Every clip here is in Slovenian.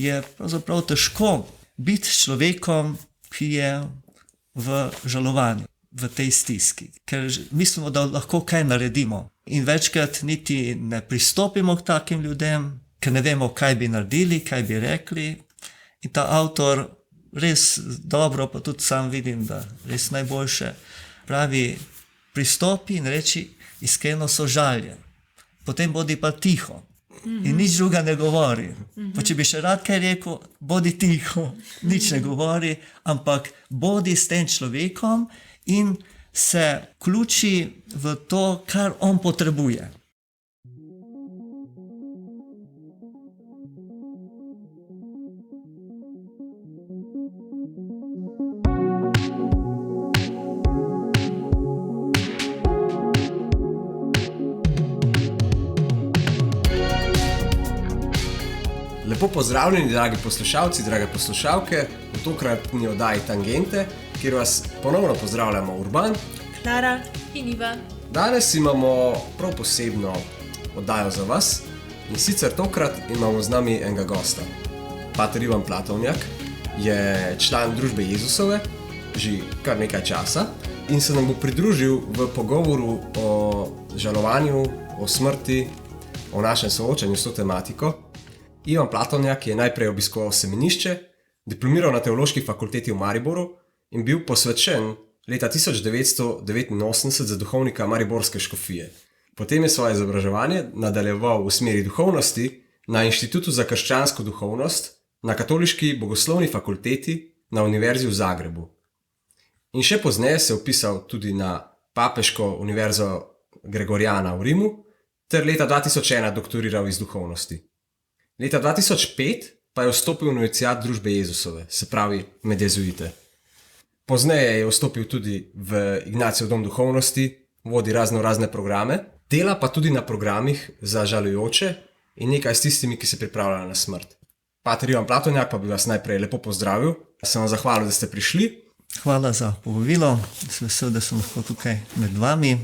je pravzaprav težko biti s človekom, ki je v žalovanju, v tej stiski, ker mislimo, da lahko kaj naredimo. In večkrat niti ne pristopimo k takim ljudem, ker ne vemo, kaj bi naredili, kaj bi rekli. In ta avtor res dobro, pa tudi sam vidim, da res najboljše pravi, pristopi in reči iskreno sožalje. Potem bodi pa tiho in nič druga ne govori. Pa če bi še rad kaj rekel, bodi tiho, nič ne govori, ampak bodi s tem človekom in se vključi v to, kar on potrebuje. Lepo pozdravljeni, dragi poslušalci, drage poslušalke, v tokratni oddaji Tangente, kjer vas ponovno pozdravljamo Urban, Klara in Iva. Danes imamo prav posebno oddajo za vas in sicer tokrat imamo z nami enega gosta. Pater Ivan Platovnjak je član družbe Jezusove že kar nekaj časa in se nam bo pridružil v pogovoru o žalovanju, o smrti, o našem soočanju s to tematiko. Ivan Platovnjak je najprej obiskoval semenišče, diplomiral na Teološki fakulteti v Mariboru in bil posvečen leta 1989 za duhovnika Mariborske škofije. Potem je svoje izobraževanje nadaljeval v smeri duhovnosti na Inštitutu za krščansko duhovnost na Katoliški bogoslovni fakulteti na Univerzi v Zagrebu. In še pozneje se je vpisal tudi na Papeško univerzo Gregoriana v Rimu ter leta 2001 doktoriral iz duhovnosti. Leta 2005 pa je vstopil v noviciat družbe Jezusove, se pravi med jezuite. Pozneje je vstopil tudi v Ignacijev dom duhovnosti, vodi razne programe, dela pa tudi na programih za žalujoče in nekaj s tistimi, ki se pripravljajo na smrt. Pater Ivan Platovnjak pa bi vas najprej lepo pozdravil, sem vam zahvalil, da ste prišli. Hvala za povabilo, sem vesel, da sem lahko tukaj med vami.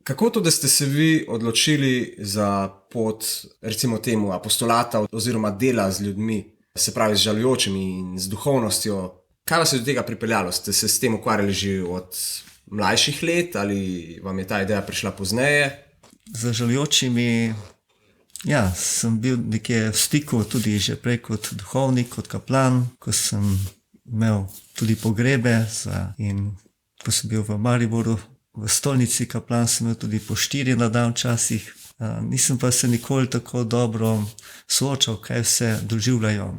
Kako to, da ste se vi odločili za pot, recimo temu, apostolata oziroma dela z ljudmi, se pravi z žalujočimi in z duhovnostjo, kaj vas je do tega pripeljalo? Ste se s tem ukvarjali že od mlajših let ali vam je ta ideja prišla pozneje? Z žalujočimi, sem bil nekje v stiku tudi že prej kot duhovnik, kot kaplan, ko sem imel tudi pogrebe in ko sem bil v Mariboru, v stolnici kaplan sem imel tudi po 4 na dan včasih. Nisem pa se nikoli tako dobro soočal, kaj vse doživljajo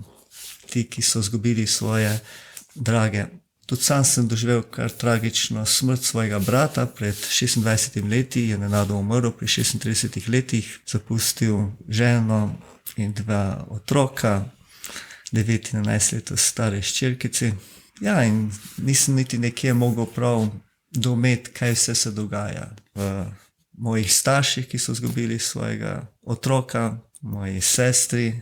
ti, ki so izgubili svoje drage. Tudi sam sem doživel kar tragično smrt svojega brata. Pred 26 leti je nenadoma umrl, pri 36 letih zapustil ženo in 2 otroka, 9 in 11 let stare hčerkici. In nisem niti nekje mogel prav doumeti, kaj vse se dogaja v mojih starših, ki so izgubili svojega otroka, moji sestri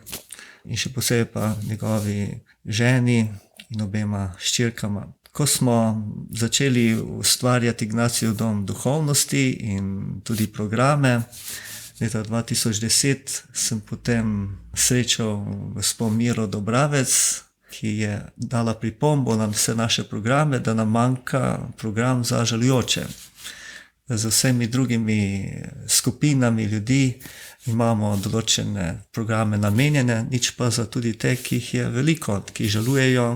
in še posebej pa njegovi ženi in obema hčerkama. Ko smo začeli ustvarjati Ignacijev dom duhovnosti in tudi programe, leta 2010 sem potem srečal gospo Miro Dobravec, ki je dala pripombo na vse naše programe, da nam manjka program za žalujoče. Z vsemi drugimi skupinami ljudi imamo določene programe namenjene, nič pa za tudi te, ki jih je veliko, ki žalujejo,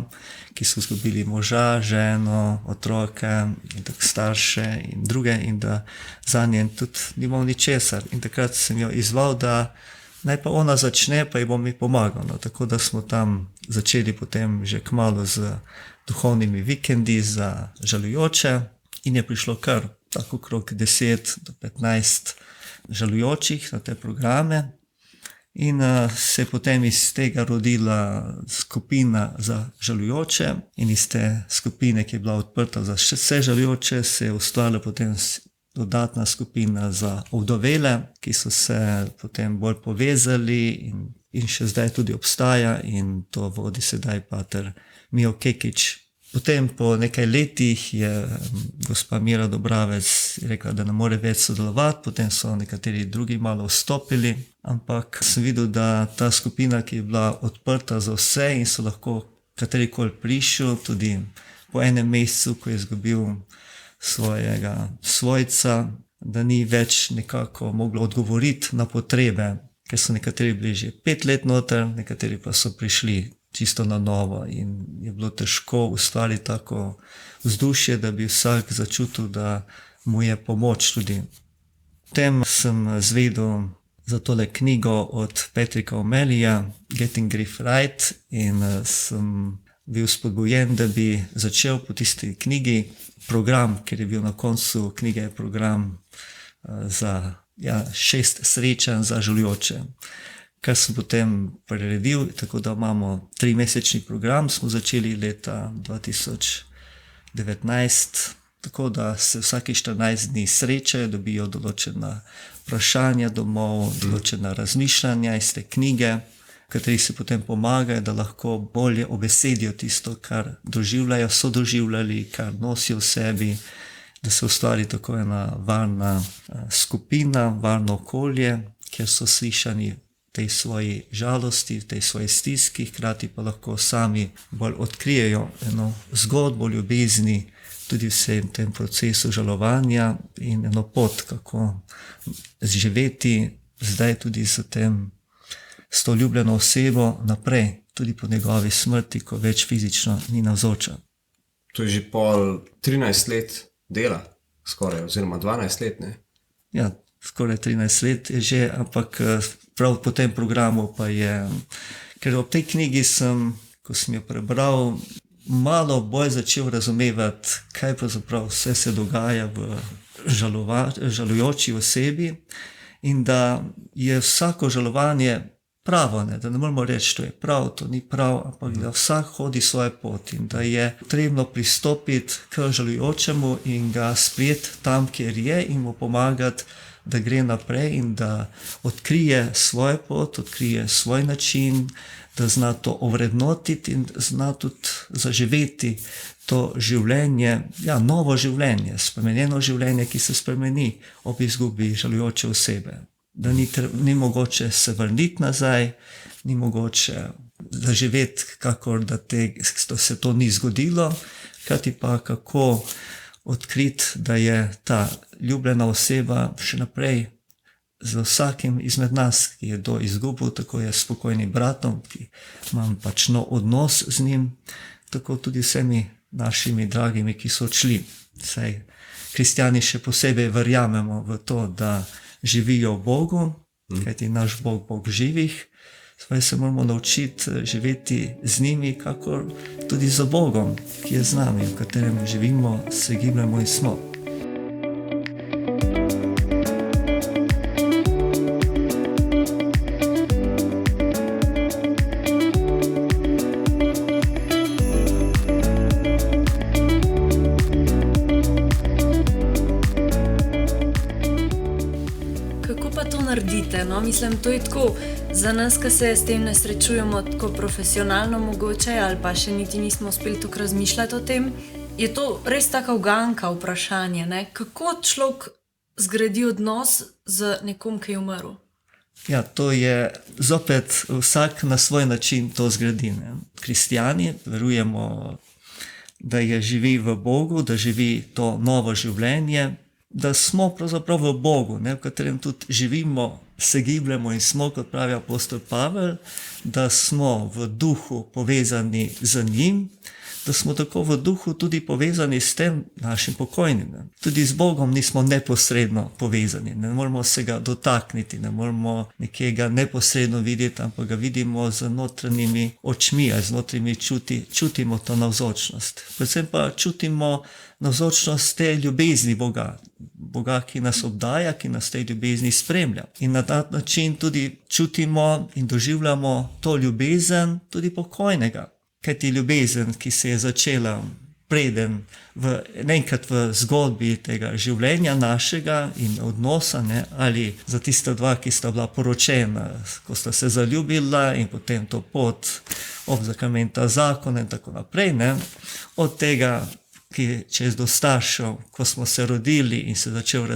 ki so izgubili moža, ženo, otroke in tako starše in druge in da zanje tudi nimamo ničesar. In takrat sem jo izzval, da naj pa ona začne, pa ji bom mi pomagal. Tako da smo tam začeli potem že kmalu z duhovnimi vikendi za žalujoče in je prišlo kar tako okrog 10 do 15 žalujočih na te programe. In se je potem iz tega rodila skupina za žalujoče in iz te skupine, ki je bila odprta za vse žalujoče, se je ustvarila potem dodatna skupina za ovdovele, ki so se potem bolj povezali in še zdaj tudi obstaja in to vodi sedaj pater Mijo Kekič, Potem po nekaj letih je gospa Mira Dobravec rekla, da ne more več sodelovati, potem so nekateri drugi malo vstopili, ampak sem videl, da ta skupina, ki je bila odprta za vse in so lahko katerikoli prišel, tudi po enem mesecu, ko je izgubil svojega svojca, da ni več nekako moglo odgovoriti na potrebe, ker so nekateri bili že 5 let noter, nekateri pa so prišli čisto na novo in je bilo težko ustvariti tako vzdušje, da bi vsak začutil, da mu je pomoč tudi. Potem sem zvedel za tole knjigo od Patricka O'Malleyja, Getting Grief Right, in sem bil spodbujen, da bi začel po tisti knjigi program, ker je bil na koncu knjige program za 6 srečanj za žalujoče. Kar sem potem priredil, tako da imamo 3-mesečni program, smo začeli leta 2019, tako da se vsaki 14 dni srečajo, dobijo določena vprašanja domov, določena razmišljanja iz te knjige, v kateri se potem pomagajo, da lahko bolje obesedijo tisto, kar doživljajo, so doživljali, kar nosijo v sebi, da se ustvari tako ena varna skupina, varno okolje, kjer so slišani tej svoji žalosti, tej svoji stiski, hkrati pa lahko sami bolj odkrijejo eno zgodbo ljubezni, tudi vsem tem procesu žalovanja in eno pot, kako živeti zdaj tudi s to ljubljeno osebo naprej, tudi po njegovi smrti, ko več fizično ni navzoča. To je že pol 13 let dela, skoraj, oziroma 12 let, ne? Ja, skoraj 13 let je že, ampak prav po tem programu pa je, ker ob tej knjigi sem, ko sem jo prebral, malo bolj začel razumevati, kaj pravzaprav vse se dogaja v žalujoči osebi in da je vsako žalovanje pravo, ne? Da ne moramo reči, to je prav, to ni prav, ampak da vsak hodi svoje poti in da je potrebno pristopiti k žalujočemu in ga sprejeti tam, kjer je in mu pomagati, da gre naprej in da odkrije svojo pot, odkrije svoj način, da zna to ovrednotiti in zna tudi zaživeti to življenje, novo življenje, spremenjeno življenje, ki se spremeni ob izgubi žalujoče osebe. Da ni mogoče se vrniti nazaj, ni mogoče zaživeti, kakor da se to ni zgodilo, hkrati pa kako odkriti, da je ta ljubljena oseba še naprej z vsakim izmed nas, ki je to izgubil, tako je s pokojnim bratom, ki imam pač nov odnos z njim, tako tudi vsemi našimi dragimi, ki so odšli. Saj kristjani še posebej verjamemo v to, da živijo v Bogu, kajti naš Bog, Bog živih, zdaj se moramo naučiti živeti z njimi, kakor tudi z Bogom, ki je z nami, v katerem živimo, se gibljamo in smo. No, mislim, to je tako za nas, ki se s tem ne srečujemo tako profesionalno mogoče ali pa še niti nismo uspeli tako razmišljati o tem, je to res taka uganka vprašanje, ne? Kako človek zgradi odnos z nekom, ki je umrl? Ja, to je zopet vsak na svoj način to zgradi. Ne? Kristjani verujemo, da je živi v Bogu, da živi to novo življenje, da smo pravzaprav v Bogu, ne, v katerem tudi živimo, se gibljamo in smo, kot pravi apostol Pavel, da smo v duhu povezani z njim, da smo tako v duhu tudi povezani s tem našim pokojnim. Ne. Tudi z Bogom nismo neposredno povezani, ne moramo se ga dotakniti, ne moramo nekega neposredno videti, ampak ga vidimo z notranjimi očmi, z notranjimi čutimo to navzočnost. Predvsem pa čutimo navzočnost te ljubezni Boga, ki nas obdaja, ki nas tej ljubezni spremlja. In na ta način tudi čutimo in doživljamo to ljubezen tudi pokojnega. Kajti ljubezen, ki se je začela preden enkrat v zgodbi tega življenja našega in odnosa, ne, ali za tista dva, ki sta bila poročena, ko sta se zaljubila in potem to pot ob zakramenta zakona in tako naprej, ne? Od tega, ki čez do staršev, ko smo se rodili in se začel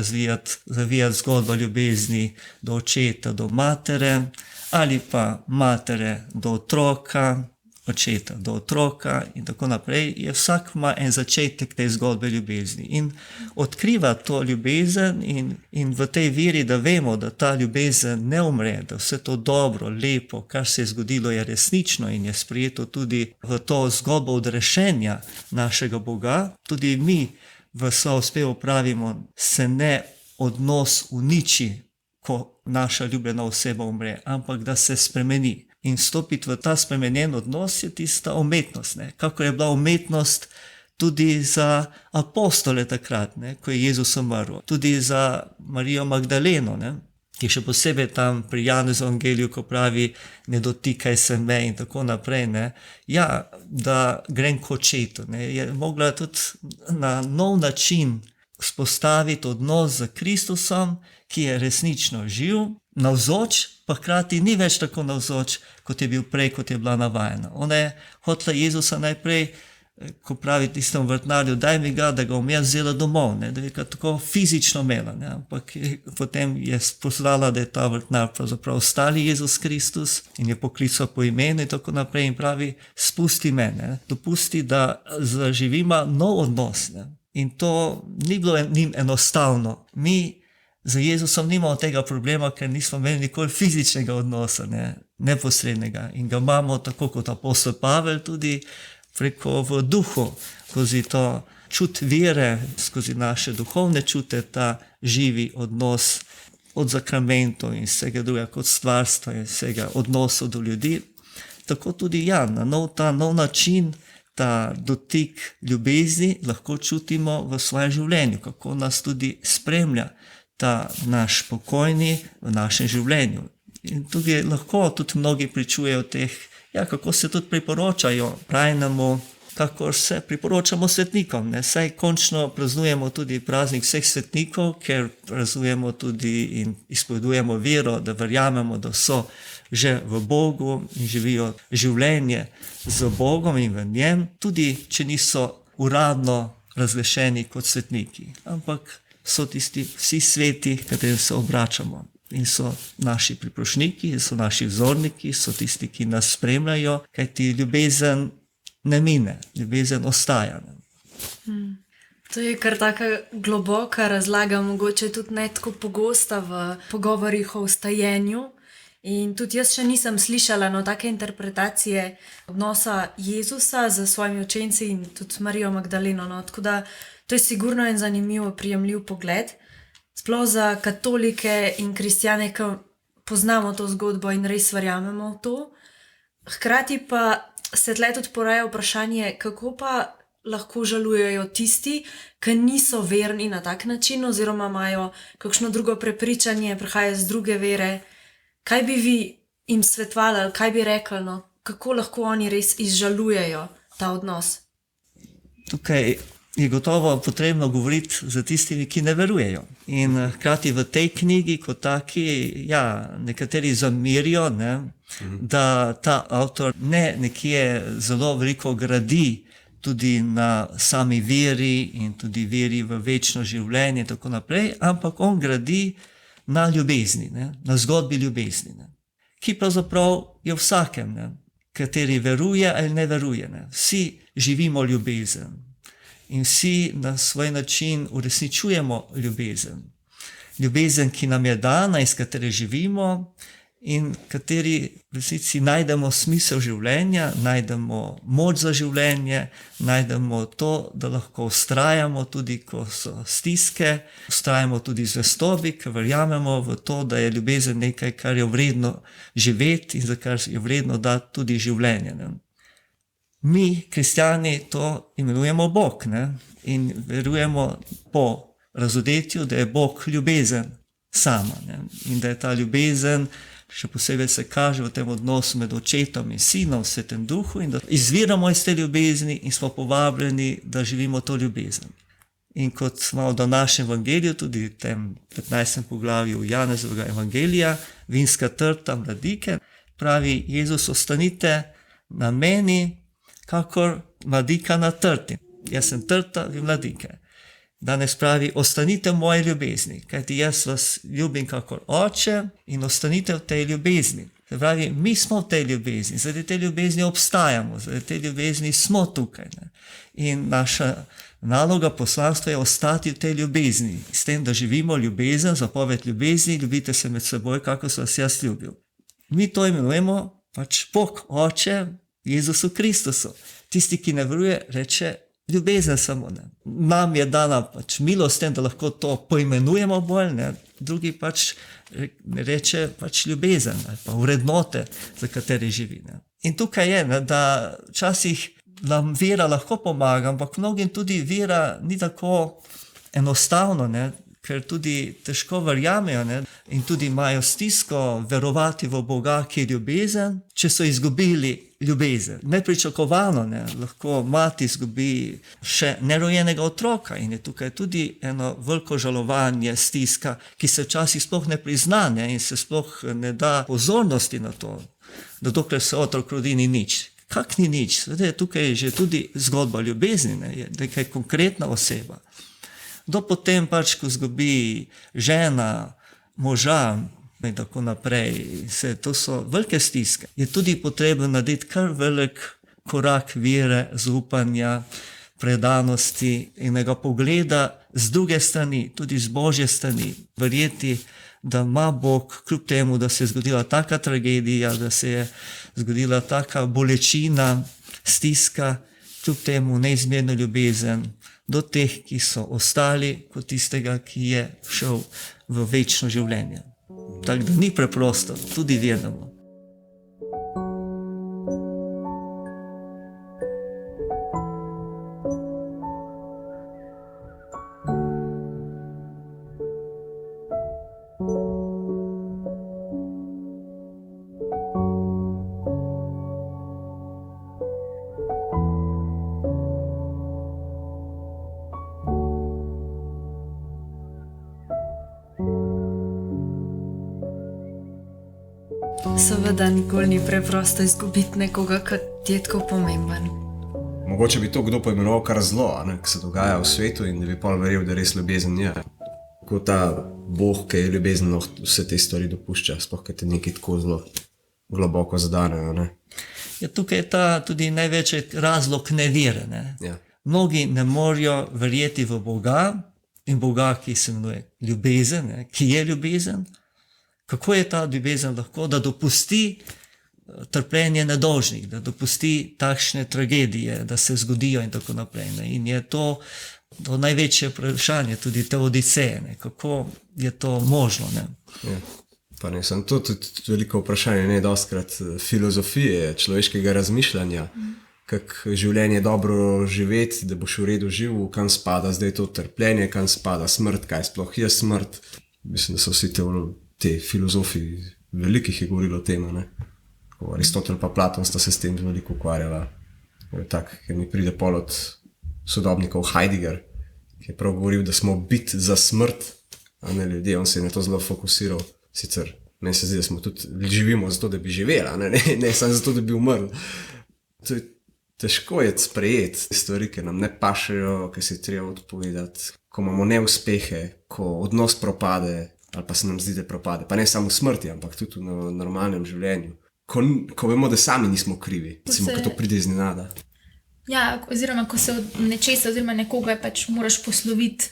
zavijati zgodba ljubezni do očeta, do matere, ali pa matere do otroka, očeta do otroka in tako naprej, je vsak ima en začetek te zgodbe ljubezni in odkriva to ljubezen in v tej veri, da vemo, da ta ljubezen ne umre, da vse to dobro, lepo, kar se je zgodilo, je resnično in je sprejeto tudi v to zgodbo odrešenja našega Boga. Tudi mi v slavospevu pravimo, se ne odnos uniči, ko naša ljubljena oseba umre, ampak da se spremeni. In stopiti v ta spremenjen odnos je tista umetnost, ne? Kako je bila umetnost tudi za apostole takrat, ne? Ko je Jezus umrl, tudi za Marijo Magdaleno, ne? Ki še posebej tam pri Janezu Evangeliju, ko pravi, ne dotikaj se me in tako naprej, ne? Ja, da grem k očetu, ne? Je mogla tudi na nov način spostaviti odnos z Kristusom, ki je resnično živ, navzoč, pa hkrati ni več tako navzoč, kot je bil prej, kot je bila navajena. Ona je hotela Jezusa najprej, ko pravi tistem vrtnarju, daj mi ga, da ga bom jaz vzela domov, ne? Da je ga tako fizično imela, ne? Ampak potem je spoznala, da je ta vrtnar pravzaprav ostali Jezus Kristus in je poklical po imenu in tako naprej in pravi, spusti me, ne? Dopusti, da zaživima nov odnos, ne? In to ni bilo njim enostavno. Mi z Jezusom nimamo tega problema, ker nismo imeli nikoli fizičnega odnosa, ne? Neposrednega. In ga imamo tako kot apostol Pavel tudi preko v duhu, skozi to čut vere, skozi naše duhovne čute, ta živi odnos od zakramentov in vsega drugega, kot stvarstva in vsega odnosov do ljudi. Tako tudi ja, na nov način, ta dotik ljubezni lahko čutimo v svojem življenju, kako nas tudi spremlja ta naš pokojni v našem življenju. In tudi lahko tudi mnogi pričujejo teh, ja, kako se tudi priporočajo rajnemu, kakor se priporočamo svetnikom, ne? Saj končno praznujemo tudi praznik vseh svetnikov, ker praznujemo tudi in izpovedujemo vero, da verjamemo, da so že v Bogu in živijo življenje z Bogom in v njem, tudi če niso uradno razglašeni kot svetniki, ampak so tisti vsi sveti, katerim se obračamo. In so naši priprošniki, so naši vzorniki, so tisti, ki nas spremljajo, kajti ljubezen ne mine, ljubezen ostaja. To je kar taka globoka razlaga, mogoče tudi ne tako pogosta v pogovorih o vstajenju. In tudi jaz še nisem slišala take interpretacije odnosa Jezusa z svojimi učenci in tudi Marijo Magdaleno. Tako da to je sigurno en zanimiv, prijemljiv pogled. Sploh za katolike in kristjane, ki poznamo to zgodbo in res verjamemo v to. Hkrati pa se tle tudi poraja vprašanje, kako pa lahko žalujejo tisti, ki niso verni na tak način oziroma imajo kakšno drugo prepričanje, prihajajo z druge vere. Kaj bi vi jim svetovali, kaj bi rekli, no? Kako lahko oni res izžalujejo ta odnos? Tukaj je gotovo potrebno govoriti za tistimi, ki ne verujejo. In hkrati v tej knjigi kot taki, ja, nekateri zamirijo, ne, da ta avtor ne nekje zelo veliko gradi tudi na sami veri in tudi veri v večno življenje in tako naprej, ampak on gradi na ljubezni, ne? Na zgodbi ljubezni, ne? Ki pravzaprav je v vsakem, ne? Kateri veruje ali ne veruje. Ne? Vsi živimo ljubezen in vsi na svoj način uresničujemo ljubezen. Ljubezen, ki nam je dana, iz katere živimo in kateri v resnici najdemo smisel življenja, najdemo moč za življenje, najdemo to, da lahko vztrajamo tudi, ko so stiske, vztrajamo tudi zvestobi, ker verjamemo v to, da je ljubezen nekaj, kar je vredno živeti in za kar je vredno dati tudi življenje. Ne? Mi, kristjani, to imenujemo Bog, ne? In verujemo po razodetju, da je Bog ljubezen sama, ne? In da je ta ljubezen še posebej se kaže v tem odnosu med očetom in sinom v Svetem Duhu in da izviramo iz te ljubezni in smo povabljeni, da živimo to ljubezen. In kot smo v današnjem evangeliju, tudi v tem 15. poglavju Janezovega evangelija, vinska trta mladike, pravi Jezus, ostanite na meni, kakor mladika na trti. Jaz sem trta, vi mladike. Danes pravi, ostanite v moji ljubezni, kajti jaz vas ljubim kakor oče in ostanite v tej ljubezni. Se pravi, mi smo v tej ljubezni, zaradi te ljubezni obstajamo, zaradi te ljubezni smo tukaj. Ne? In naša naloga, poslanstvo je ostati v tej ljubezni, s tem, da živimo ljubezen, zapoved ljubezni, ljubite se med seboj, kako so vas jaz ljubil. Mi to imenujemo pač Bog, Oče, Jezusu Kristusu. Tisti, ki ne veruje, reče ljubezen samo. Ne. Nam je dana pač milost, tem, da lahko to poimenujemo bolj, ne. Drugi pač reče pač ljubezen ali pa vrednote, za katere živi. Ne. In tukaj je, ne, da včasih nam vera lahko pomaga, ampak mnogim tudi vera ni tako enostavno, ne, ker tudi težko verjamejo, ne, in tudi imajo stisko verovati v Boga, ki je ljubezen, če so izgubili ljubezen. Nepričakovano, ne, lahko mati izgubi še nerojenega otroka in je tukaj tudi eno veliko žalovanje, stiska, ki se včasih sploh ne prizna, ne, in se sploh ne da pozornosti na to, da dokler se otrok rodi, ni nič. Kak ni nič? Zdaj, tukaj je že tudi zgodba ljubezni, ne, je nekaj konkretna oseba. Do potem pač, ko zgubi žena, moža in tako naprej, to so velike stiske. Je tudi potrebno narediti kar velik korak vere, zaupanja, predanosti in enega pogleda z druge strani, tudi z Božje strani. Verjeti, da ima Bog, kljub temu, da se je zgodila taka tragedija, da se je zgodila taka bolečina, stiska, kljub temu neizmerno ljubezen do teh, ki so ostali, kot tistega, ki je šel v večno življenje. Tako da ni preprosto, tudi vedno. Seveda nikoli ni preprosto izgubiti nekoga, ki ti je tako pomemben. Mogoče bi to kdo poimenoval kar zlo, ki se dogaja v svetu in da bi pol verjel, da res ljubezen je. Ko ta Bog, ki je ljubezen, vse te stvari dopušča, sploh kaj te nekaj tako zelo globoko zadanejo. Ne? Ja, tukaj je ta tudi največji razlog nevere. Ne? Ja. Mnogi ne morejo verjeti v Boga in Boga, ki se imenuje ljubezen, ne? Ki je ljubezen. Kako je ta ljubezen lahko, da dopusti trpljenje nedolžnih, da dopusti takšne tragedije, da se zgodijo in tako naprej. Ne? In je to največje vprašanje, tudi te Odiseje, ne? Kako je to možno. Ne? Ja. Pa ne, sem to tudi veliko vprašanje, ne dostkrat filozofije, človeškega razmišljanja, kako življenje dobro živeti, da boš v redu živel, kam spada zdaj to trpljenje, kam spada smrt, kaj sploh je smrt. Mislim, da so vsi te filozofi, velikih je govorilo o tem, ne. Aristotel pa Platon sta se s tem veliko ukvarjala. Tak, ker mi pride pol od sodobnikov Heidegger, ki je prav govoril, da smo bit za smrt, a ne ljudje, on se je na to zelo fokusiral. Sicer, meni se zdi, da smo tudi živimo zato, da bi živela, ne samo zato, da bi umrli. To je težko je sprejeti stvari, ki nam ne pašejo, ki se je treba odpovedati, ko imamo neuspehe, ko odnos propade, ali pa se nam zdi, da propade. Pa ne samo v smrti, ampak tudi v normalnem življenju. Ko vemo, da sami nismo krivi, recimo, ko to pride iznenada. Ja, oziroma, ko se od nečesa oziroma nekoga pač moraš posloviti,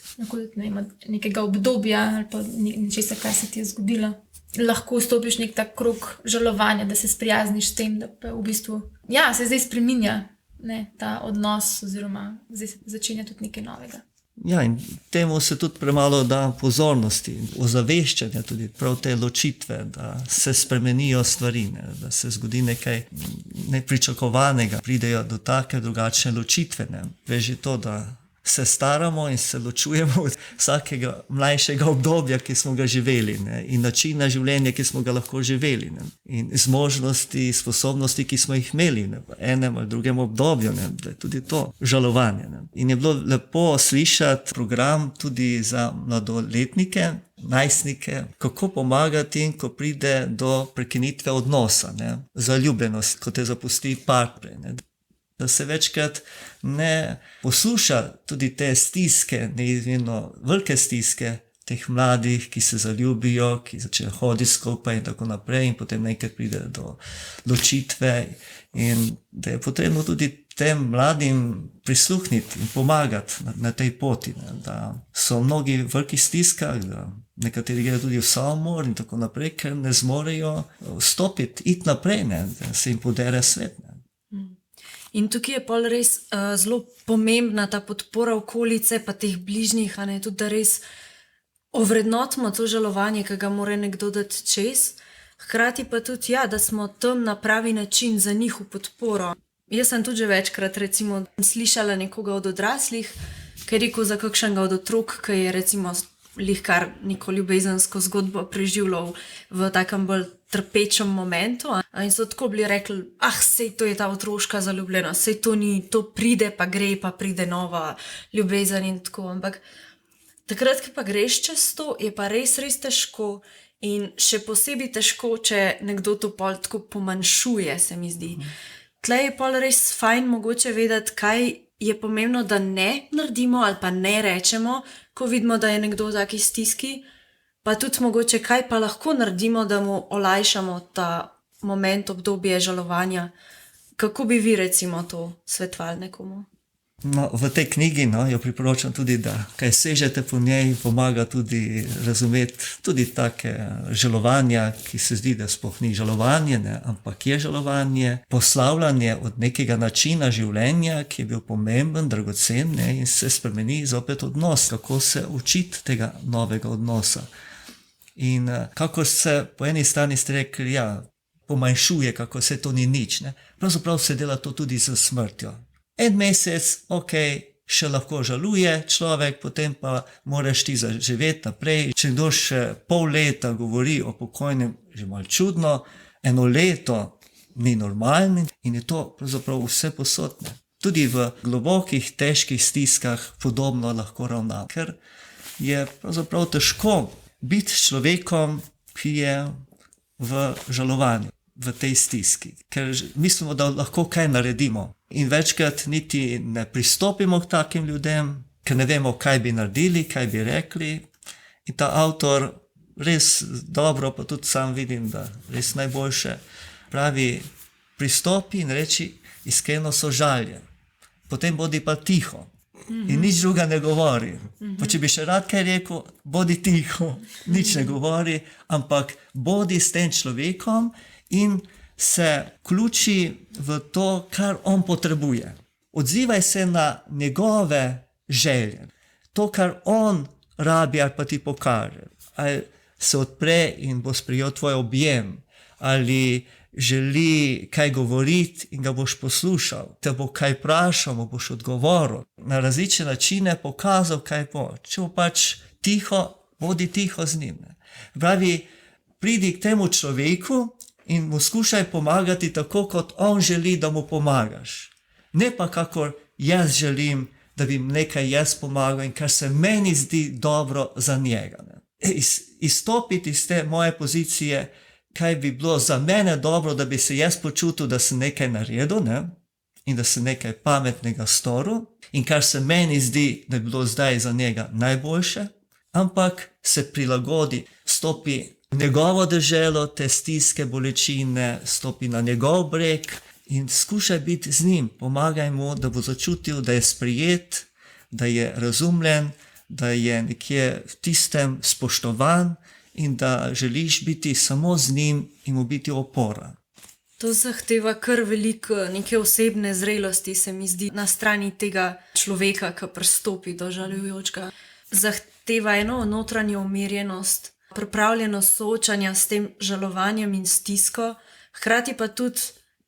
nekega obdobja ali pa nečesa, kar se ti je zgodilo. Lahko vstopiš nek tak krog žalovanja, da se sprijazniš s tem, da pa v bistvu, ja, se zdaj spreminja, ne, ta odnos oziroma zdaj se začenja tudi nekaj novega. Ja, in temu se tudi premalo da pozornosti, ozaveščanja tudi prav te ločitve, da se spremenijo stvari, ne, da se zgodi nekaj nepričakovanega, pridejo do take drugačne ločitve. Ne. Veži to, da se staramo in se ločujemo od vsakega mlajšega obdobja, ki smo ga živeli, ne, in načina življenja, ki smo ga lahko živeli, ne, in zmožnosti, sposobnosti, ki smo jih imeli ne, v enem ali drugem obdobju, ne, da je tudi to žalovanje. Ne. In je bilo lepo slišati program tudi za mladoletnike, najstnike, kako pomagati jim, ko pride do prekinitve odnosa, ne? Zaljubljenost, ko te zapusti partner, ne? Da se večkrat ne posluša tudi te stiske, neizmerno velike stiske teh mladih, ki se zaljubijo, ki začnejo hoditi skupaj in tako naprej in potem nekaj pride do ločitve in da je potrebno tudi tem mladim prisluhniti in pomagati na tej poti, ne? Da so mnogi v velikih stiskah, da nekateri gredo tudi v samomor in tako naprej, ker ne zmorejo stopiti, iti naprej, ne? Da se jim podere svet. Ne? In tukaj je pol res zelo pomembna ta podpora okolice, pa teh bližnjih, a ne, tudi da res ovrednotimo to žalovanje, ki ga mora nekdo dati čez, hkrati pa tudi, ja, da smo tam na pravi način za njih v podporo. Jaz sem tudi že večkrat recimo slišala nekoga od odraslih, ki je rekel za kakšnega od otrok, ki je recimo lihkar neko ljubezensko zgodbo preživljal v takem bolj trpečem momentu. In so tako bili rekli, sej to je ta otroška zaljubljenost, sej to ni, to pride pa gre, pa pride nova ljubezen in tako. Ampak takrat, ki pa greš čez to, je pa res težko in še posebej težko, če nekdo to pol tako pomanjšuje, se mi zdi. Tle je pol res fajn mogoče vedeti, kaj je pomembno, da ne naredimo ali pa ne rečemo, ko vidimo, da je nekdo v taki stiski, pa tudi mogoče kaj pa lahko naredimo, da mu olajšamo ta moment, obdobje žalovanja. Kako bi vi recimo to svetovali nekomu? No, v tej knjigi jo priporočam tudi, da kaj sežete po njej, pomaga tudi razumeti tudi take žalovanja, ki se zdi, da sploh ni žalovanje, ne, ampak je žalovanje, poslavljanje od nekega načina življenja, ki je bil pomemben, dragocen, ne, in se spremeni zopet odnos, kako se učiti tega novega odnosa. In kako se po eni strani ste rekli, pomanjšuje, kako se to ni nič, ne. Pravzaprav se dela to tudi z smrtjo. En mesec, še lahko žaluje človek, potem pa moraš ti zaživeti naprej. Če kdo še pol leta govori o pokojnem, že malo čudno, 1 leto ni normalno in je to pravzaprav vse posodne. Tudi v globokih, težkih stiskah podobno lahko ravna, ker je pravzaprav težko biti s človekom, ki je v žalovanju, v tej stiski, ker mislimo, da lahko kaj naredimo. In večkrat niti ne pristopimo k takim ljudem, ker ne vemo, kaj bi naredili, kaj bi rekli. In ta avtor res dobro, pa tudi sam vidim, da res najboljše pravi, pristopi in reči iskreno sožalje. Potem bodi pa tiho. In nič druga ne govori. Pa če bi še rad kaj rekel, bodi tiho, nič ne govori, ampak bodi s tem človekom in se vključi v to, kar on potrebuje. Odzivaj se na njegove želje. To, kar on rabi ali pa ti pokaže. Ali se odpre in bo sprejel tvoj objem, ali želi kaj govoriti in ga boš poslušal, te bo kaj vprašal, mu boš odgovoril. Na različne načine pokazal, kaj bo. Če bo pač tiho, bodi tiho z njim. Pravi, pridi k temu človeku in mu skušaj pomagati tako, kot on želi, da mu pomagaš. Ne pa kakor jaz želim, da bi nekaj jaz pomagal in kar se meni zdi dobro za njega. Izstopiti iz te moje pozicije, kaj bi bilo za mene dobro, da bi se jaz počutil, da sem nekaj naredil, ne? In da sem nekaj pametnega storil in kar se meni zdi, da bi bilo zdaj za njega najboljše, ampak se prilagodi, stopi njegovo deželo, te stiske, bolečine, stopi na njegov breg in skušaj biti z njim, pomagaj mu, da bo začutil, da je sprejet, da je razumljen, da je nekje v tistem spoštovan in da želiš biti samo z njim in mu biti opora. To zahteva kar veliko neke osebne zrelosti, se mi zdi, na strani tega človeka, ki pristopi do žalujočega. Zahteva eno notranjo umirjenost, pripravljenost soočanja s tem žalovanjem in stisko, hkrati pa tudi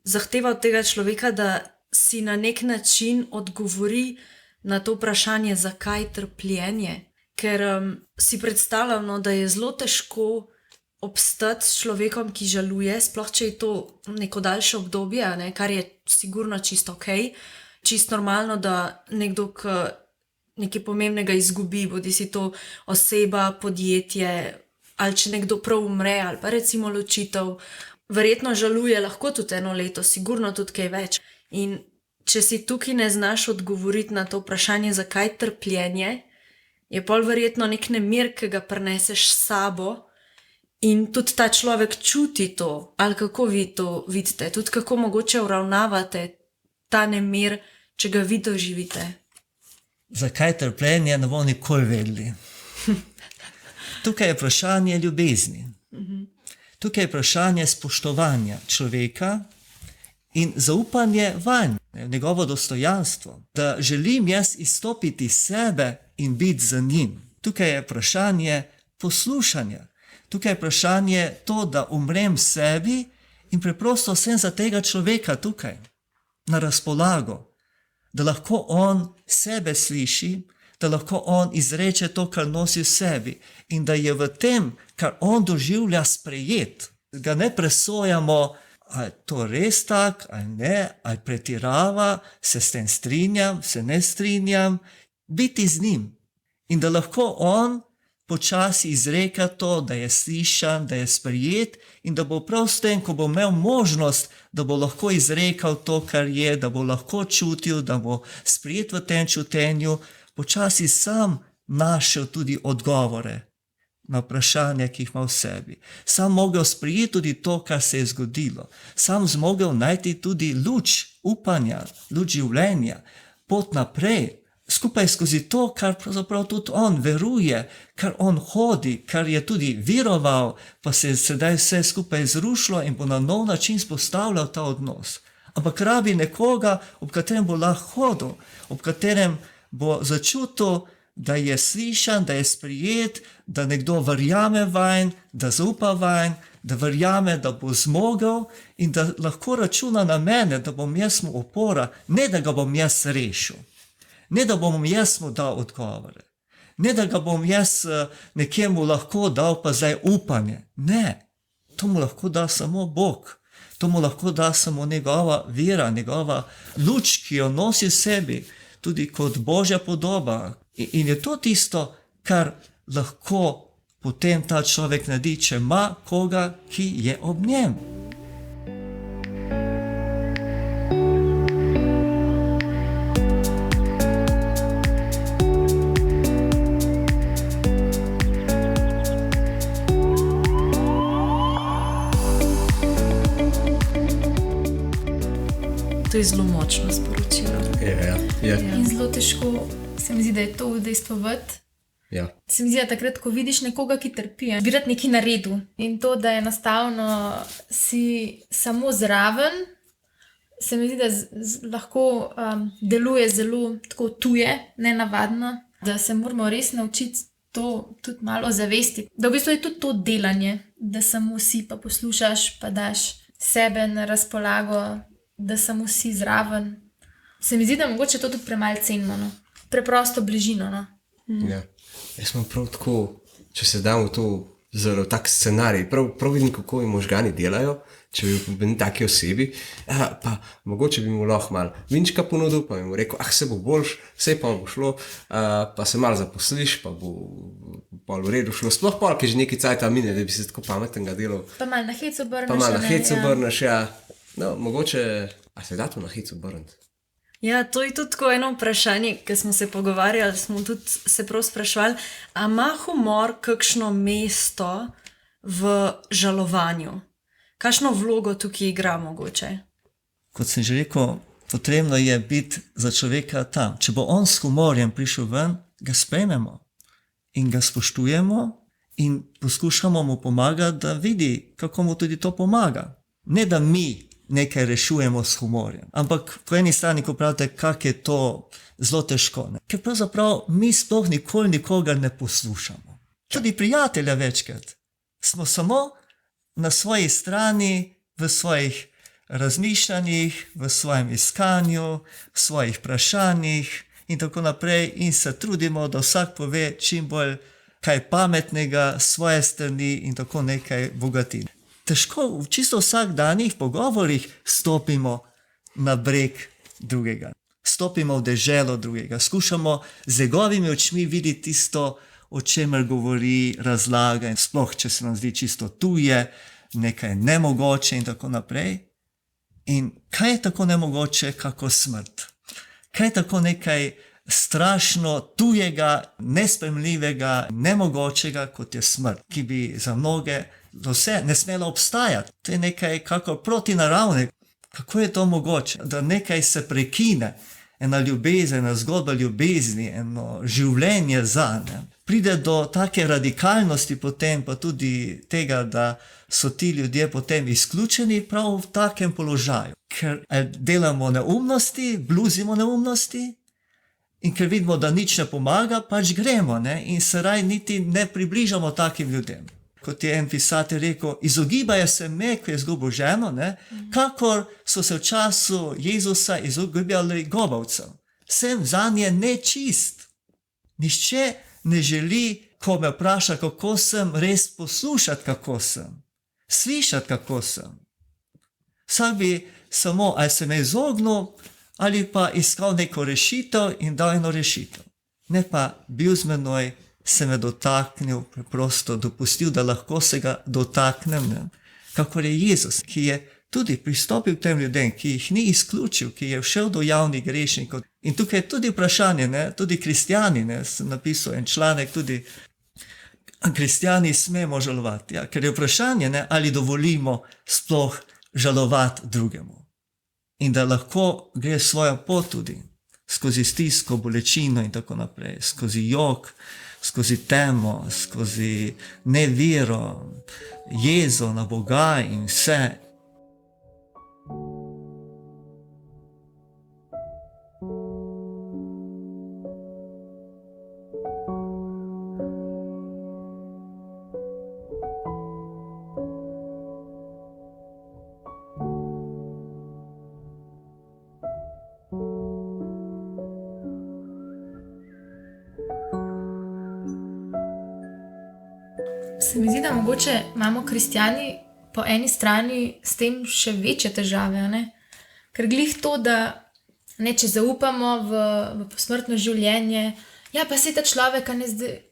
zahteva od tega človeka, da si na nek način odgovori na to vprašanje, zakaj trpljenje. Ker si predstavljam, da je zelo težko obstati s človekom, ki žaluje, sploh če je to neko daljše obdobje, ne, kar je sigurno čisto ok, čisto normalno, da nekdo, ki nekaj pomembnega izgubi, bodi si to oseba, podjetje, ali če nekdo prav umre, ali pa recimo ločitev, verjetno žaluje lahko tudi 1 leto, sigurno tudi kaj več. In če si tukaj ne znaš odgovoriti na to vprašanje, zakaj trpljenje, je pol verjetno nek nemir, ki ga prineseš s sabo in tudi ta človek čuti to, ali kako vi to vidite, tudi kako mogoče uravnavate ta nemir, če ga vi doživite. Zakaj trpljenje, ne bomo nikoli vedeli. Tukaj je vprašanje ljubezni. Tukaj je vprašanje spoštovanja človeka in zaupanje vanj, v njegovo dostojanstvo, da želim jaz izstopiti iz sebe in biti za njim. Tukaj je vprašanje poslušanja. Tukaj je vprašanje to, da umrem sebi in preprosto sem za tega človeka tukaj, na razpolago, da lahko on sebe sliši, da lahko on izreče to, kar nosi v sebi in da je v tem, kar on doživlja, sprejet. Ga ne presojamo, ali je to res tak, ali ne, ali pretirava, se s tem strinjam, se ne strinjam, biti z njim. In da lahko on počasi izreka to, da je slišan, da je sprejet in da bo prav s tem, ko bo imel možnost, da bo lahko izrekal to, kar je, da bo lahko čutil, da bo sprejet v tem čutenju, počasi sam našel tudi odgovore na vprašanja, ki jih ima v sebi. Sam mogel sprejeti tudi to, kar se je zgodilo. Sam zmogel najti tudi luč upanja, luč življenja, pot naprej, skupaj skozi to, kar pravzaprav tudi on veruje, kar on hodi, kar je tudi veroval, pa se je sedaj vse skupaj zrušilo in bo na nov način spostavljal ta odnos. Ampak rabi nekoga, ob katerem bo lahko hodil, ob katerem bo začutil, da je slišan, da je sprejet, da nekdo verjame vanj, da zaupa vanj, da verjame, da bo zmogel in da lahko računa na mene, da bom jaz mu opora, ne da ga bom jaz rešil, ne da bom jaz mu dal odgovore, ne da ga bom jaz nekemu lahko dal pa zdaj upanje. Ne, to mu lahko da samo Bog, to mu lahko da samo njegova vera, njegova luč, ki jo nosi v sebi, tudi kot Božja podoba. In je to tisto, kar lahko potem ta človek naredi, če ima koga, ki je ob njem. To je zelo močno sporočilo. Ja. In zelo težko se mi zdi, da je to udejstvovati. Ja. Se mi zdi, da takrat, ko vidiš nekoga, ki trpi, bi rad nekaj naredil. In to, da enostavno si samo zraven, se mi zdi, da lahko deluje zelo tako tuje, nenavadno, da se moramo res naučiti to tudi malo zavesti. Da v bistvu je tudi to delanje, da samo si pa poslušaš, pa daš sebe na razpolago, da samo si zraven. Se mi zdi, da mogoče to tudi premalo cenimo, no. Preprosto bližino. No. Ja. Jaz sem prav tako, če se dam v to zelo tak scenarij, prav vidim, kako jim možgani delajo, če bi bili taki osebi, pa mogoče bi mu lahko malo vinčka ponudil, pa bi mu rekel, se bo boljš, vse pa bo šlo, pa se malo zaposliš, pa bo pol v redu šlo. Sploh pol, ki že nekaj cajta mine, da bi se tako pametnega delal. Pa malo na hec obrneš. Ja. No, mogoče, a se da to na hec obrniti? Ja, to je tudi tako eno vprašanje, ki smo se pogovarjali, smo tudi se prav sprašvali, a ima humor kakšno mesto v žalovanju? Kakšno vlogo tukaj igra mogoče? Kot sem že rekel, potrebno je biti za človeka tam. Če bo on s humorjem prišel ven, ga sprejmemo in ga spoštujemo in poskušamo mu pomagati, da vidi, kako mu tudi to pomaga. Ne da mi nekaj rešujemo s humorjem. Ampak po eni strani, ko pravite, kako je to zelo težko. Ne? Ker pravzaprav mi sploh nikoli nikoga ne poslušamo. Tudi prijatelja večkrat. Smo samo na svoji strani, v svojih razmišljanjih, v svojem iskanju, v svojih vprašanjih in tako naprej in se trudimo, da vsak pove čim bolj kaj pametnega, svoje strani in tako nekaj bogati. Težko v čisto vsakdanjih pogovorih stopimo na breg drugega. stopimo v deželo drugega, skušamo z njegovimi očmi videti tisto, o čemer govori, razlaga, in sploh, če se nam zdi čisto tuje, nekaj nemogoče in tako naprej. In kaj je tako nemogoče, kako smrt? Kaj je tako nekaj strašno tujega, nespremljivega, nemogočega, kot je smrt, ki bi za mnoge vse ne smela obstajati? To je nekaj kako protinaravnega. Kako je to mogoče, da nekaj se prekine, ena ljubezen, ena zgodba ljubezni, eno življenje za ne. Pride do take radikalnosti potem, pa tudi tega, da so ti ljudje potem izključeni prav v takem položaju. Ker delamo neumnosti, bluzimo neumnosti in ker vidimo, da nič ne pomaga, pač gremo, ne? In se raj niti ne približamo takim ljudem. Kot je en pisatelj rekel, izogibajo se me, ko je izgubil ženo, ne? Kakor so se v času Jezusa izogibali gobavcev. Sem zanje nečist. Nihče ne želi, ko me vpraša, kako sem, res poslušati, kako sem. Slišati, kako sem. Vsak bi samo, ali se me izognil, ali pa iskal neko rešitev in dal eno rešitev. Ne pa bil z menoj, se me dotaknil, preprosto dopustil, da lahko se ga dotaknem. Ne? Kakor je Jezus, ki je tudi pristopil k tem ljudem, ki jih ni izključil, ki je všel do javnih grešnikov. In tukaj je tudi vprašanje, ne? Tudi kristjani, ne? Sem napisal en članek, tudi kristjani smemo žalovati. Ja? Ker je vprašanje, ne? Ali dovolimo sploh žalovati drugemu. In da lahko gre svojo pot tudi, skozi stisko, bolečino in tako naprej, skozi jok, skozi temo, skozi nevero, jezo na Boga in vse. Se mi zdi, da mogoče imamo kristjani po eni strani s tem še večje težave, ne? Ker glih to, da ne, če zaupamo v posmrtno življenje, ja, pa se ta človek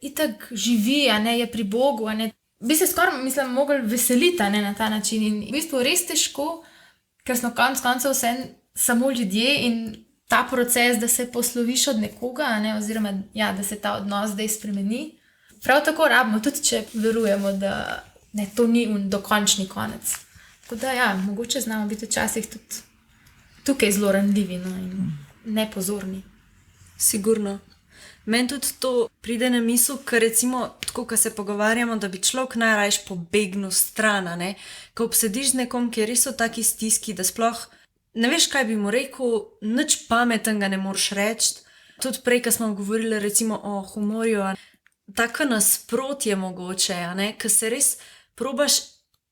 itak živi, a ne, je pri Bogu, a ne. Bi se skoraj, mislim, mogli veseliti, ne, na ta način. In v bistvu res težko, ker smo konec koncev vse samo ljudje in ta proces, da se posloviš od nekoga, a ne, oziroma ja, da se ta odnos zdaj spremeni. Prav tako rabimo, tudi če verujemo, da ne, to ni dokončni konec. Tako da ja, mogoče znamo biti včasih tudi tukaj zelo ranljivi, no, in nepozorni. Sigurno. Meni tudi to pride na misel, ker recimo, tako, ko se pogovarjamo, da bi človek najrajš pobegnil stran, ne? Ko obsediš z nekom, ki je res v taki stiski, da sploh ne veš, kaj bi mu rekel, nič pametnega ne moreš reči. Tudi prej, ko smo govorili recimo o humorju, tako nasprotje mogoče, ko se res probaš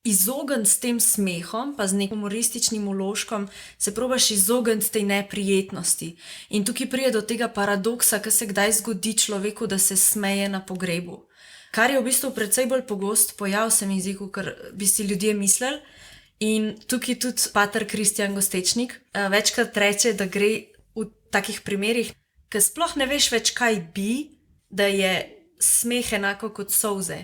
izogniti s tem smehom, pa z nekim humorističnim vložkom, se probaš izogniti tej neprijetnosti. In tukaj pride do tega paradoksa, ki se kdaj zgodi človeku, da se smeje na pogrebu. Kar je v bistvu precej bolj pogost pojav, se mi zdi, ker bi si ljudje mislili. In tukaj tudi pater Kristjan Gostečnik večkrat reče, da gre v takih primerih, ker sploh ne veš več, kaj bi, da je smeh enako kot solze.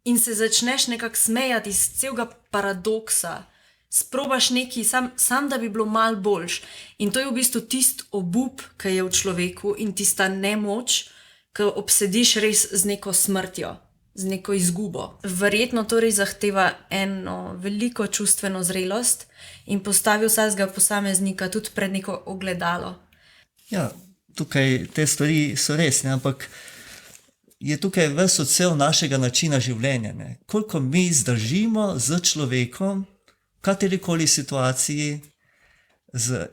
In se začneš nekako smejati iz celega paradoksa. Sprobaš nekaj, sam da bi bilo malo boljš. In to je v bistvu tist obup, ki je v človeku, in tista nemoč, ki obsediš res z neko smrtjo, z neko izgubo. Verjetno torej zahteva eno veliko čustveno zrelost in postavi vsakega posameznika tudi pred neko ogledalo. Ja, tukaj te stvari so res, ne, ampak je tukaj ves odsev našega načina življenja. Ne. Koliko mi zdržimo z človekom v katerikoli situaciji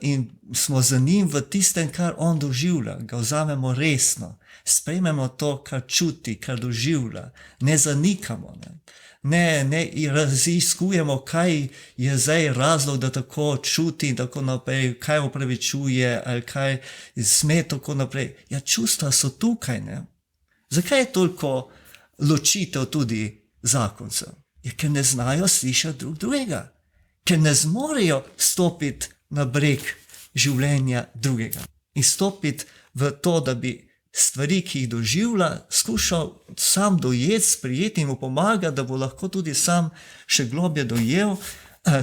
in smo za njim v tistem, kar on doživlja, ga vzamemo resno, sprejmemo to, kar čuti, kar doživlja, ne zanikamo, ne raziskujemo, kaj je zdaj razlog, da tako čuti in tako naprej, kaj opravičuje ali kaj sme tako naprej. Ja, čustva so tukaj, ne. Zakaj je toliko ločitev tudi zakoncev? Je, ker ne znajo slišati drug drugega. Ker ne zmorejo stopiti na breg življenja drugega. In stopiti v to, da bi stvari, ki jih doživlja, skušal sam dojeti, sprijeti in mu pomagati, da bo lahko tudi sam še globje dojel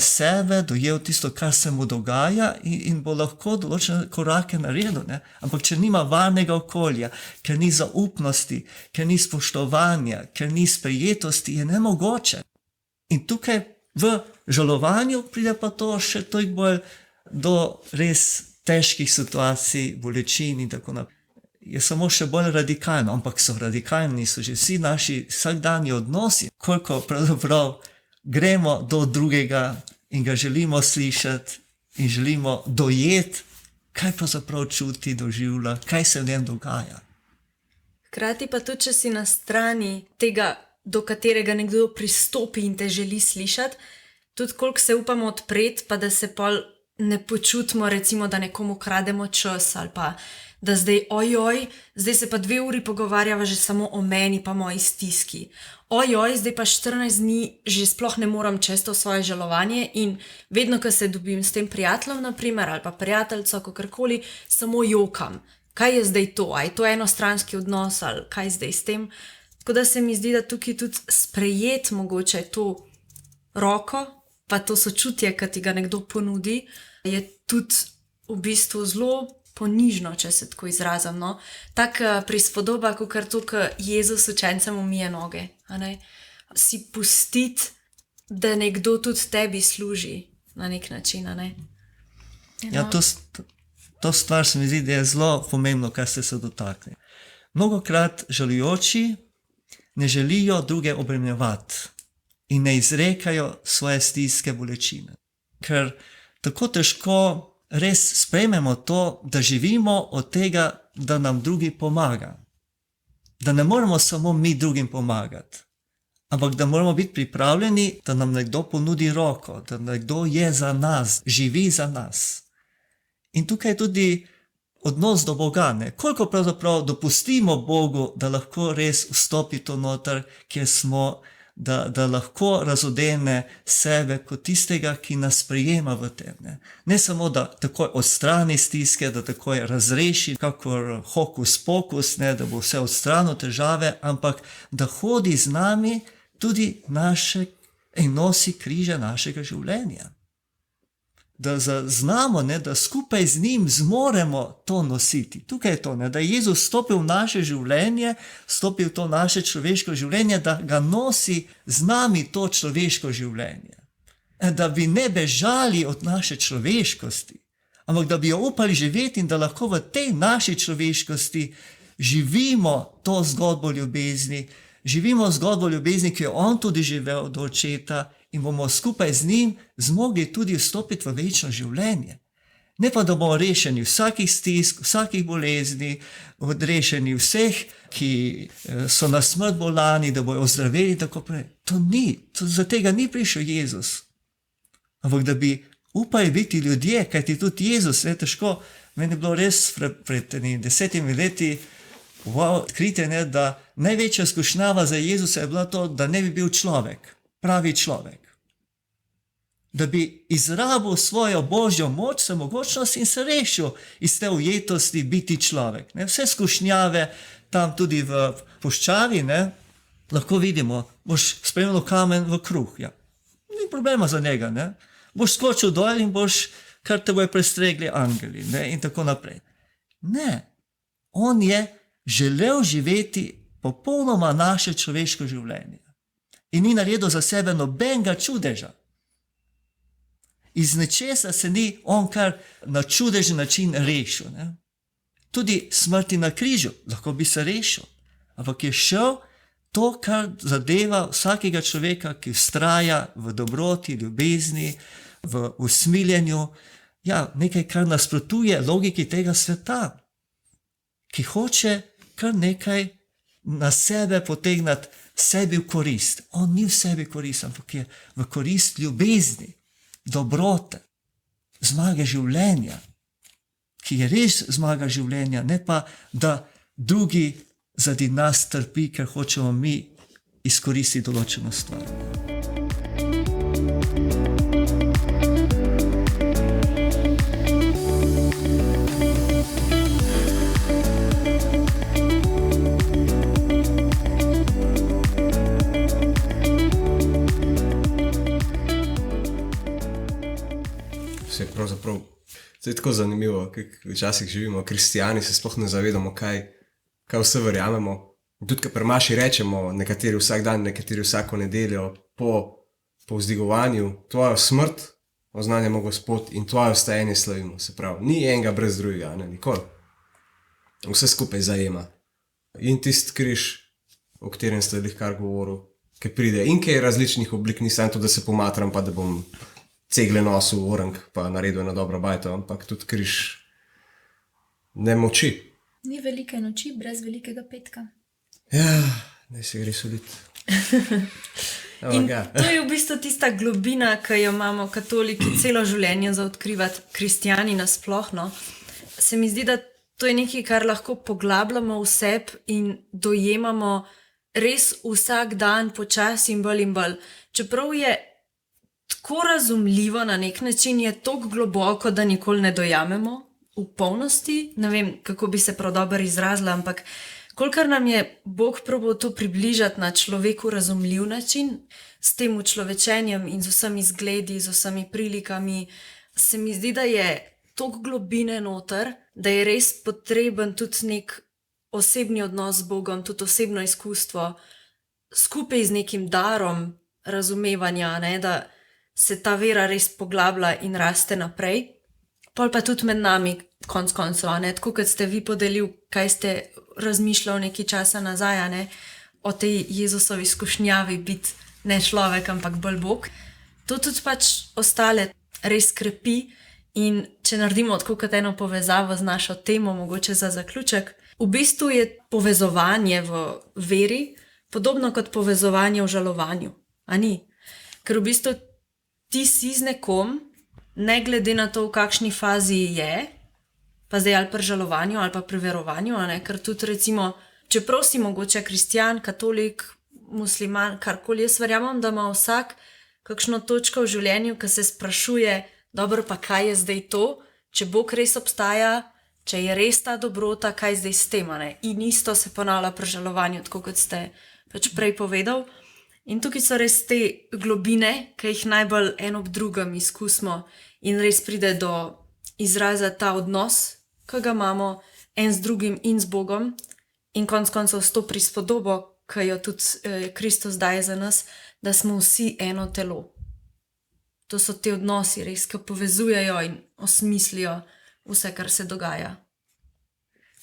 sebe, dojel tisto, kar se mu dogaja in bo lahko določene korake naredil. Ne? Ampak če nima varnega okolja, ker ni zaupnosti, ker ni spoštovanja, ker ni sprejetosti, je nemogoče. In tukaj v žalovanju pride pa to še toliko bolj do res težkih situacij, bolečin in tako naprej. Je samo še bolj radikalno, ampak so radikalni, so že vsi naši vsakdanji odnosi, koliko pravzaprav gremo do drugega in ga želimo slišati in želimo dojeti, kaj pravzaprav čuti, doživlja, kaj se v njem dogaja. Hkrati pa tudi, če si na strani tega, do katerega nekdo pristopi in te želi slišati, tudi koliko se upamo odpreti, pa da se pol ne počutimo, recimo, da nekomu krademo čas ali pa da zdaj, zdaj se pa 2 uri pogovarjava že samo o meni pa moji stiski. Zdaj pa 14 dni že sploh ne morem čez to svoje žalovanje in vedno, ko se dobim s tem prijateljem, naprimer, ali pa prijateljco, kakorkoli, samo jokam. Kaj je zdaj to? A je to enostranski odnos ali kaj zdaj s tem? Tako da se mi zdi, da tukaj tudi sprejeti mogoče to roko, pa to sočutje, ki ti ga nekdo ponudi, je tudi v bistvu zelo ponižno, če se tako izrazim. No? Taka prispodoba, kot to, ko Jezus učencem umije noge. Si pustiti, da nekdo tudi tebi služi na nek način. Ne? Ja, to stvar se mi zdi, da je zelo pomembno, kar ste se dotaknili. Mnogokrat žalujoči ne želijo druge obremenjevati in ne izrekajo svoje stiske, bolečine. Ker tako težko res sprejmemo to, da živimo od tega, da nam drugi pomaga. Da ne moramo samo mi drugim pomagati, ampak da moramo biti pripravljeni, da nam nekdo ponudi roko, da nekdo je za nas, živi za nas. In tukaj je tudi odnos do Boga. Ne? Koliko pravzaprav dopustimo Bogu, da lahko res vstopi to noter, kjer smo, da lahko razodene sebe kot tistega, ki nas sprejema v tem. Ne samo, da takoj odstrani stiske, da takoj razreši, kakor hokus pokus, da bo vse odstranil težave, ampak da hodi z nami tudi in nosi križe našega življenja. Da znamo, da skupaj z njim zmoremo to nositi. Tukaj je to, da je Jezus stopil v naše življenje, stopil v to naše človeško življenje, da ga nosi z nami to človeško življenje. Da bi ne bežali od naše človeškosti, ampak da bi jo upali živeti in da lahko v tej naši človeškosti živimo to zgodbo ljubezni, ki jo on tudi živel do očeta, in bomo skupaj z njim zmogli tudi vstopiti v večno življenje. Ne pa, da bomo rešeni vsakih stisk, vsakih bolezni, odrešeni vseh, ki so na smrt bolani, da bojo ozdraveli in tako prej. Za tega ni prišel Jezus. Ampak da bi upali biti ljudje, kajti tudi Jezus, težko, meni je bilo res pred 10 leti odkritje, da največja skušnjava za Jezusa je bila to, da ne bi bil človek. Pravi človek. Da bi izrabil svojo božjo moč, samogočnost in se rešil iz te ujetosti biti človek. Vse skušnjave tam tudi v puščavi, lahko vidimo, boš spremljal kamen v kruh. Ja. Ni problema za njega. Boš skočil dol in boš, kar te bojo prestregli angeli in tako naprej. Ne. On je želel živeti popolnoma naše človeško življenje. In ni naredil za sebe nobenega čudeža. Iz nečesa se ni on kar na čudežen način rešil. Tudi smrti na križu, lahko bi se rešil. Ampak je šel to, kar zadeva vsakega človeka, ki vztraja v dobroti, ljubezni, v usmiljenju. Ja, nekaj, kar nasprotuje logiki tega sveta, ki hoče kar nekaj na sebe potegnati, sebi v korist. On ni v sebi korist, ampak je v korist ljubezni, dobrote, zmage življenja, ki je res zmaga življenja, ne pa, da drugi zaradi nas trpi, ker hočemo mi izkoristiti določeno stvar. To je tako zanimivo, kako včasih živimo, kristijani se sploh ne zavedamo, kaj vse verjamemo. Tudi, ko pri maši rečemo, nekateri vsak dan, nekateri vsako nedeljo, po vzdigovanju, tvojo smrt oznanjamo Gospod in tvoje vstajanje slavimo. Se pravi, ni enega brez drugega, ne, nikoli. Vse skupaj zajema. In tisti križ, o katerem ste kar govoril, ki pride in ki je različnih oblik, ni samo to, da se pomatram, pa da bom cegle nosil v orang, pa naredil na dobro bajto, ampak tudi križ ne moči. Ni velike noči brez velikega petka. Ja, ne se gre soliti. In to je v bistvu tista globina, ki jo imamo katoliki celo življenje za odkrivati, kristijani nasplošno. Se mi zdi, da to je nekaj, kar lahko poglabljamo v sebi in dojemamo res vsak dan počasi in bolj. Čeprav je tako razumljivo na nek način, je tako globoko, da nikoli ne dojamemo v polnosti. Ne vem, kako bi se prav dobro izrazila, ampak kolikor nam je Bog probal to približati na človeku razumljiv način, s tem učlovečenjem in z vsemi zgledi, z vsemi prilikami, se mi zdi, da je toliko globine noter, da je res potreben tudi nek osebni odnos z Bogom, tudi osebno izkustvo, skupaj z nekim darom razumevanja, ne, da se ta vera res poglablja in raste naprej. Pol pa tudi med nami, konec koncev, tako kot ste vi podelili, kaj ste razmišljali nekaj časa nazaj, ne, o tej Jezusovi skušnjavi biti ne človek, ampak bolj Bog. To tudi pač ostale res krepi in če naredimo tako kot eno povezavo z našo temo, mogoče za zaključek, v bistvu je povezovanje v veri podobno kot povezovanje v žalovanju, a ni? Ker v bistvu ti si z nekom, ne glede na to, v kakšni fazi je, pa zdaj ali pri žalovanju ali pa pri verovanju, ker tudi recimo, čeprav si mogoče kristjan, katolik, musliman, karkoli, jaz verjamem, da ima vsak kakšno točko v življenju, ki se sprašuje, dobro, pa kaj je zdaj to, če Bog res obstaja, če je res ta dobrota, kaj zdaj s tem, in isto se ponavlja pri žalovanju, tako kot ste pač prej povedal. In tukaj so res te globine, ki jih najbolj en ob drugem izkusimo in res pride do izraza ta odnos, ki ga imamo en z drugim in z Bogom in konec koncev s to prispodobo, ki jo tudi Kristus daje za nas, da smo vsi eno telo. To so te odnosi res, ki povezujejo in osmislijo vse, kar se dogaja.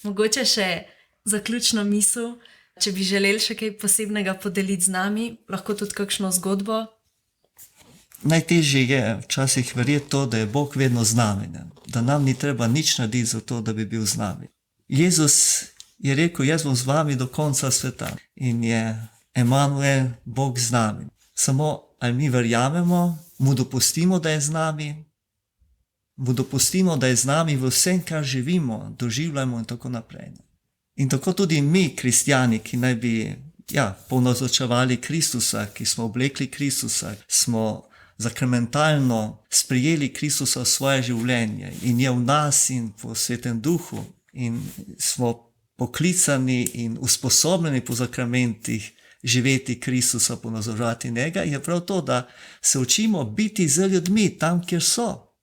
Mogoče še zaključno misel, če bi želeli še kaj posebnega podeliti z nami, lahko tudi kakšno zgodbo. Najtežje je včasih verjeti to, da je Bog vedno z nami, ne? Da nam ni treba nič narediti za to, da bi bil z nami. Jezus je rekel, jaz bom z vami do konca sveta in je Emanuel, Bog z nami. Samo ali mi verjamemo, mu dopustimo, da je z nami, mu dopustimo, da je z nami v vsem, kar živimo, doživljamo in tako naprej. In tako tudi mi, kristjani, ki naj bi ponazorčevali Kristusa, ki smo oblekli Kristusa, smo zakramentalno sprijeli Kristusa v svoje življenje in je v nas in po Svetem Duhu in smo poklicani in usposobljeni po zakramentih živeti Kristusa, ponazorovati njega, je prav to, da se učimo biti z ljudmi tam, kjer so.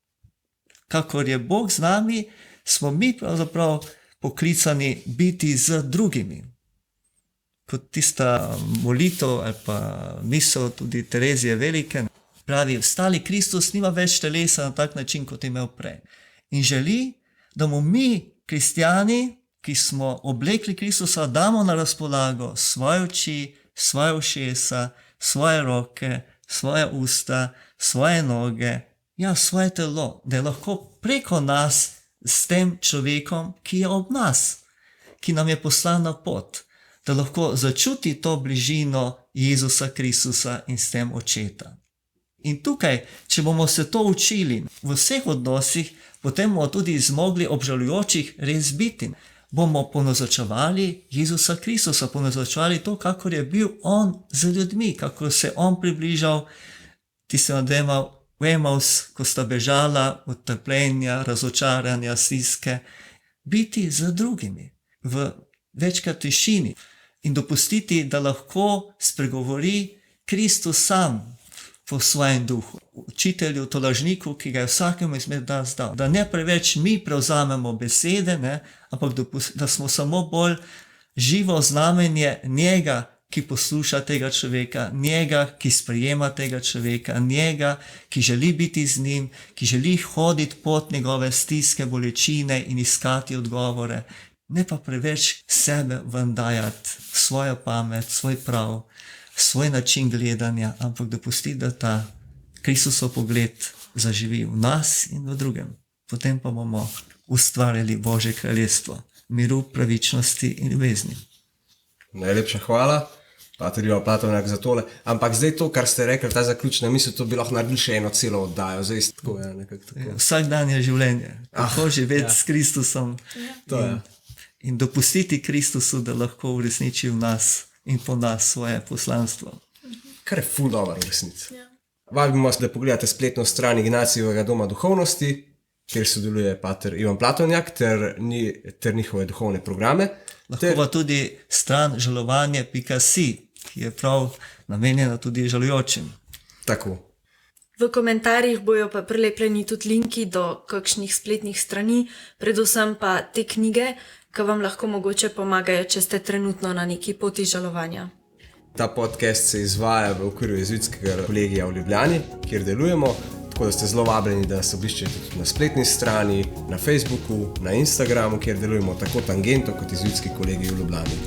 Kakor je Bog z nami, smo mi pravzaprav poklicani biti z drugimi. Kot tista molitev ali pa misel tudi Terezije Velike, pravi, vstali Kristus nima več telesa na tak način, kot je imel prej. In želi, da mu mi, kristjani, ki smo oblekli Kristusa, damo na razpolago svoje oči, svoje ušesa, svoje roke, svoje usta, svoje noge, svoje telo, da je lahko preko nas s tem človekom, ki je ob nas, ki nam je poslan na pot, da lahko začuti to bližino Jezusa Kristusa in s tem očeta. In tukaj, če bomo se to učili v vseh odnosih, potem bomo tudi zmogli obžalujočih res biti. Bomo ponazorčevali Jezusa Kristusa, ponazorčevali to, kakor je bil on z ljudmi, kako se on približal tistemu dvema v Emaus, ko sta bežala od trpljenja, razočaranja, stiske, biti z drugimi v večkrat tišini in dopustiti, da lahko spregovori Kristus sam po svojem duhu. učitelju, tolažniku, ki ga je vsakemu izmed nas dal. Da ne preveč mi prevzamemo besede, ne, ampak da smo samo bolj živo znamenje njega, ki posluša tega človeka, njega, ki sprejema tega človeka, njega, ki želi biti z njim, ki želi hoditi pot njegove stiske, bolečine in iskati odgovore. Ne pa preveč sebe ven dajati, svojo pamet, svoj prav, svoj način gledanja, ampak dopusti, da ta Kristusov pogled zaživi v nas in v drugem. Potem pa bomo ustvarjali Božje kraljestvo, miru, pravičnosti in ljubezni. Najlepša hvala, pater Ivan Platovnjak, za tole. Ampak zdaj to, kar ste rekli, ta zaključna misel, to bi lahko naredili še eno celo oddajo. Zdaj tako je, nekako tako. Vsak dan je življenje. Kako živeti s Kristusom in dopustiti Kristusu, da lahko uresniči v nas in po nas svoje poslanstvo. Kar je ful dobro v resnici. Vabimo vas, da pogledate spletno stran Ignacijevega doma duhovnosti, kjer sodeluje pater Ivan Platovnjak ter njihove duhovne programe. Lahko pa tudi stran žalovanje.si, ki je prav namenjena tudi žalujočim. Tako. V komentarjih bojo pa prilepljeni tudi linki do kakšnih spletnih strani, predvsem pa te knjige, ki vam lahko mogoče pomagajo, če ste trenutno na neki poti žalovanja. Ta podcast se izvaja v okviru Jezuitskega kolegija v Ljubljani, kjer delujemo, tako da ste zelo vabljeni, da nas obiščete tudi na spletni strani, na Facebooku, na Instagramu, kjer delujemo tako Tangento kot Jezuitski kolegij v Ljubljani.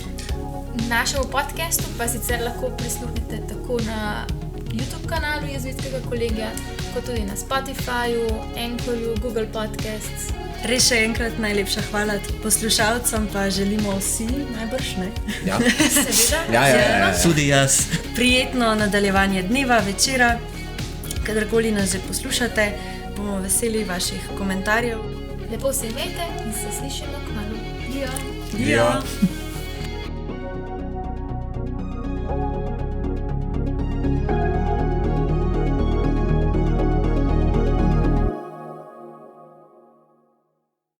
Našemu podcastu pa sicer lahko prisluhnete tako na YouTube kanalu Jezuitskega kolegija, kot tudi na Spotifyju, Anchorju, Google Podcasts. Res še enkrat najlepša hvala poslušalcem, pa želimo vsi najbrž, ne? Ja. Seveda. Ja. Tudi jaz. Prijetno nadaljevanje dneva, večera, kadarkoli nas že poslušate, bomo veseli vaših komentarjev. Lepo se imejte in se slišimo kmalu. Dio! Dio.